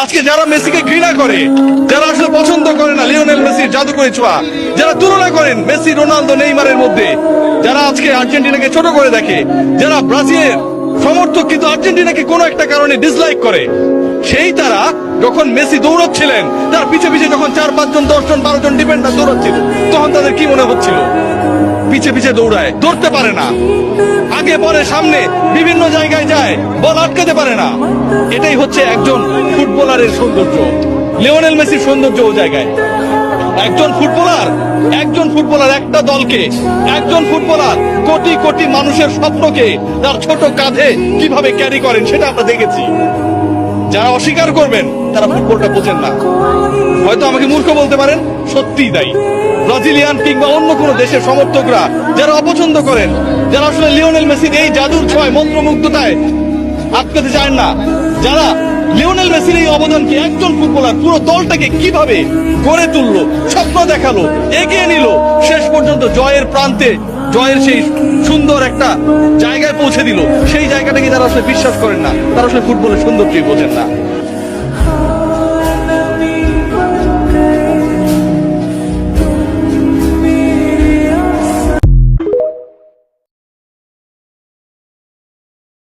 আজকে যারা মেসিকে ঘৃণা করে, যারা আসলে পছন্দ করে না লিওনেল মেসির জাদুকরী ছোঁয়া, যারা তুলনা করেন মেসি, রোনালদো, নেইমারের মধ্যে, যারা আজকে আর্জেন্টিনাকে ছোট করে দেখে, যারা ব্রাজিলের সমর্থক কিন্তু আর্জেন্টিনাকে কোনো একটা কারণে ডিসলাইক করে, সেই তারা যখন মেসি দৌড়চ্ছিলেন, তার পিছে পিছে যখন 4-5 জন 10 জন 12 জন ডিফেন্ডার দৌড়াচ্ছিল, তখন তাদের কি মনে হচ্ছিল? পিছে পিছে দৌড়ায়, ধরতে পারে না, আগে পরে সামনে বিভিন্ন জায়গায় যায়, বল আটকাতে পারে না। এটাই হচ্ছে একজন ফুটবলারের সৌন্দর্য, লিওনেল মেসির সৌন্দর্য ও জায়গায়। একজন ফুটবলার একটা দলকে, একজন ফুটবলার কোটি কোটি মানুষের স্বপ্নকে তার ছোট কাঁধে কিভাবে ক্যারি করেন সেটা আমরা দেখেছি। যারা অস্বীকার করবেন তারা ফুটবলটা বোঝেন না। হয়তো আমাকে মূর্খ বলতে পারেন, সত্যিই তাই। ব্রাজিলিয়ান কিংবা অন্য কোন দেশের সমর্থকরা যারা অপছন্দ করেন, যারা আসলে লিওনেল মেসির এই জাদুর ছোঁয়ায়, মন্ত্রমুগ্ধতায় আটকাতে চান না, যারা লিওনেল মেসির এই অবদানকে, একজন ফুটবলার পুরো দলটাকে কিভাবে গড়ে তুললো, স্বপ্ন দেখালো, এগিয়ে নিল, শেষ পর্যন্ত জয়ের প্রান্তে, জয়ের সেই সুন্দর একটা জায়গায় পৌঁছে দিল, সেই জায়গাটাকে যারা আসলে বিশ্বাস করেন না, তারা আসলে ফুটবলের সৌন্দর্যই বোঝেন না।